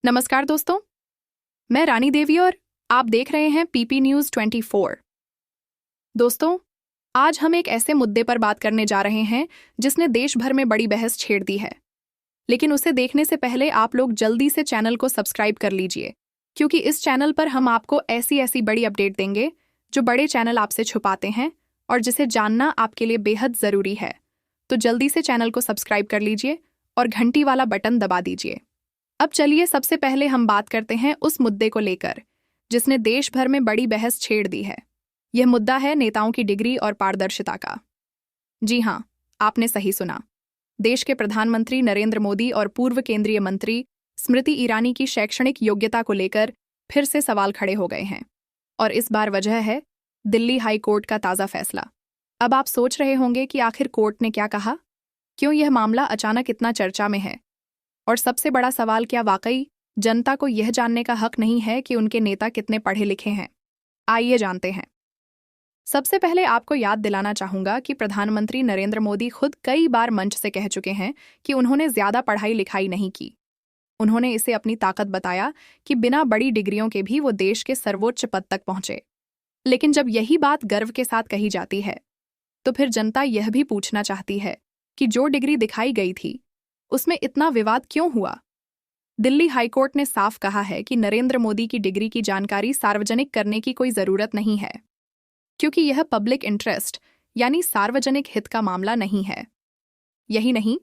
नमस्कार दोस्तों, मैं रानी देवी और आप देख रहे हैं पीपी न्यूज़ 24। दोस्तों, आज हम एक ऐसे मुद्दे पर बात करने जा रहे हैं जिसने देश भर में बड़ी बहस छेड़ दी है। लेकिन उसे देखने से पहले आप लोग जल्दी से चैनल को सब्सक्राइब कर लीजिए, क्योंकि इस चैनल पर हम आपको ऐसी ऐसी बड़ी अपडेट देंगे जो बड़े चैनल आपसे छुपाते हैं और जिसे जानना आपके लिए बेहद ज़रूरी है। तो जल्दी से चैनल को सब्सक्राइब कर लीजिए और घंटी वाला बटन दबा दीजिए। अब चलिए सबसे पहले हम बात करते हैं उस मुद्दे को लेकर जिसने देश भर में बड़ी बहस छेड़ दी है। यह मुद्दा है नेताओं की डिग्री और पारदर्शिता का। जी हाँ, आपने सही सुना। देश के प्रधानमंत्री नरेंद्र मोदी और पूर्व केंद्रीय मंत्री स्मृति ईरानी की शैक्षणिक योग्यता को लेकर फिर से सवाल खड़े हो गए हैं। और इस बार वजह है दिल्ली हाई कोर्ट का ताज़ा फैसला। अब आप सोच रहे होंगे कि आखिर कोर्ट ने क्या कहा, क्यों यह मामला अचानक इतना चर्चा में है। और सबसे बड़ा सवाल, क्या वाकई जनता को यह जानने का हक नहीं है कि उनके नेता कितने पढ़े लिखे हैं। आइए जानते हैं। सबसे पहले आपको याद दिलाना चाहूंगा कि प्रधानमंत्री नरेंद्र मोदी खुद कई बार मंच से कह चुके हैं कि उन्होंने ज्यादा पढ़ाई लिखाई नहीं की। उन्होंने इसे अपनी ताकत बताया कि बिना बड़ी डिग्रियों के भी वो देश के सर्वोच्च पद तक पहुंचे। लेकिन जब यही बात गर्व के साथ कही जाती है तो फिर जनता यह भी पूछना चाहती है कि जो डिग्री दिखाई गई थी उसमें इतना विवाद क्यों हुआ। दिल्ली हाईकोर्ट ने साफ कहा है कि नरेंद्र मोदी की डिग्री की जानकारी सार्वजनिक करने की कोई जरूरत नहीं है, क्योंकि यह पब्लिक इंटरेस्ट यानी सार्वजनिक हित का मामला नहीं है। यही नहीं,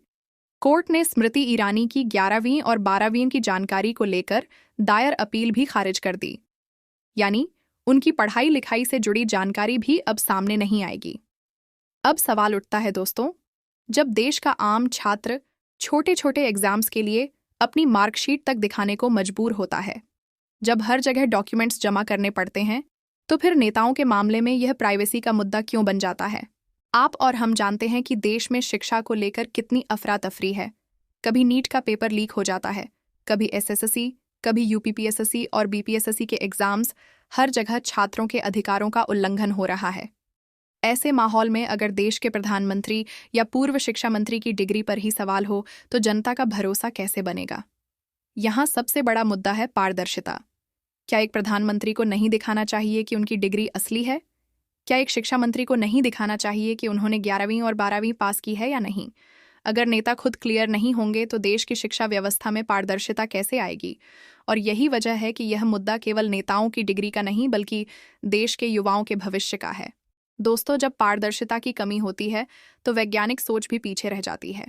कोर्ट ने स्मृति ईरानी की 11वीं और 12वीं की जानकारी को लेकर दायर अपील भी खारिज कर दी। यानी उनकी पढ़ाई लिखाई से जुड़ी जानकारी भी अब सामने नहीं आएगी। अब सवाल उठता है दोस्तों, जब देश का आम छात्र छोटे छोटे एग्जाम्स के लिए अपनी मार्कशीट तक दिखाने को मजबूर होता है, जब हर जगह डॉक्यूमेंट्स जमा करने पड़ते हैं, तो फिर नेताओं के मामले में यह प्राइवेसी का मुद्दा क्यों बन जाता है। आप और हम जानते हैं कि देश में शिक्षा को लेकर कितनी अफरा तफरी है। कभी नीट का पेपर लीक हो जाता है, कभी एसएससी, कभी यूपीपीएससी और बीपीएससी के एग्जाम्स, हर जगह छात्रों के अधिकारों का उल्लंघन हो रहा है। ऐसे माहौल में अगर देश के प्रधानमंत्री या पूर्व शिक्षा मंत्री की डिग्री पर ही सवाल हो तो जनता का भरोसा कैसे बनेगा। यहाँ सबसे बड़ा मुद्दा है पारदर्शिता। क्या एक प्रधानमंत्री को नहीं दिखाना चाहिए कि उनकी डिग्री असली है? क्या एक शिक्षा मंत्री को नहीं दिखाना चाहिए कि उन्होंने 11वीं और 12वीं पास की है या नहीं? अगर नेता खुद क्लियर नहीं होंगे तो देश की शिक्षा व्यवस्था में पारदर्शिता कैसे आएगी। और यही वजह है कि यह मुद्दा केवल नेताओं की डिग्री का नहीं बल्कि देश के युवाओं के भविष्य का है। दोस्तों, जब पारदर्शिता की कमी होती है तो वैज्ञानिक सोच भी पीछे रह जाती है।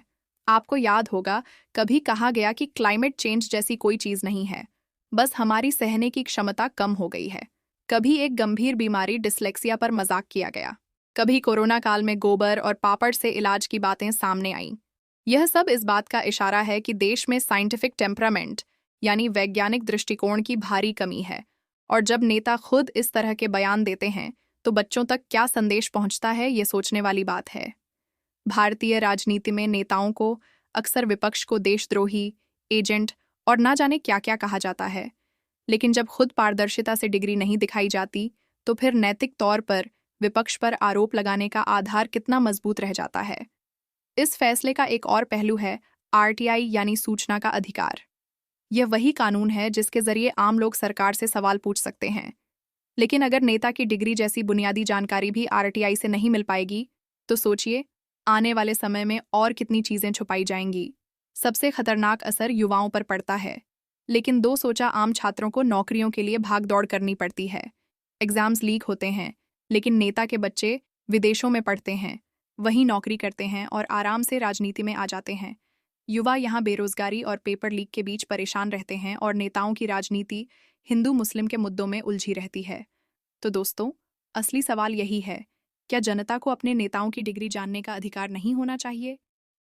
आपको याद होगा, कभी कहा गया कि क्लाइमेट चेंज जैसी कोई चीज नहीं है, बस हमारी सहने की क्षमता कम हो गई है। कभी एक गंभीर बीमारी डिसलेक्सिया पर मजाक किया गया, कभी कोरोना काल में गोबर और पापड़ से इलाज की बातें सामने आईं। यह सब इस बात का इशारा है कि देश में साइंटिफिक टेम्परामेंट यानी वैज्ञानिक दृष्टिकोण की भारी कमी है। और जब नेता खुद इस तरह के बयान देते हैं तो बच्चों तक क्या संदेश पहुंचता है, ये सोचने वाली बात है। भारतीय राजनीति में नेताओं को अक्सर विपक्ष को देशद्रोही, एजेंट और ना जाने क्या क्या कहा जाता है। लेकिन जब खुद पारदर्शिता से डिग्री नहीं दिखाई जाती तो फिर नैतिक तौर पर विपक्ष पर आरोप लगाने का आधार कितना मजबूत रह जाता है। इस फैसले का एक और पहलू है आरटीआई यानी सूचना का अधिकार। यह वही कानून है जिसके जरिए आम लोग सरकार से सवाल पूछ सकते हैं। लेकिन अगर नेता की डिग्री जैसी बुनियादी जानकारी भी आरटीआई से नहीं मिल पाएगी तो सोचिए आने वाले समय में और कितनी चीजें छुपाई जाएंगी। सबसे खतरनाक असर युवाओं पर पड़ता है। लेकिन दो सोचा, आम छात्रों को नौकरियों के लिए भाग दौड़ करनी पड़ती है। एग्जाम्स लीक होते हैं, लेकिन नेता के बच्चे विदेशों में पढ़ते हैं, वहीं नौकरी करते हैं और आराम से राजनीति में आ जाते हैं। युवा यहाँ बेरोजगारी और पेपर लीक के बीच परेशान रहते हैं और नेताओं की राजनीति हिंदू मुस्लिम के मुद्दों में उलझी रहती है। तो दोस्तों, असली सवाल यही है, क्या जनता को अपने नेताओं की डिग्री जानने का अधिकार नहीं होना चाहिए?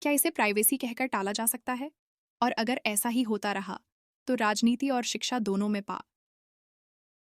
क्या इसे प्राइवेसी कहकर टाला जा सकता है? और अगर ऐसा ही होता रहा तो राजनीति और शिक्षा दोनों में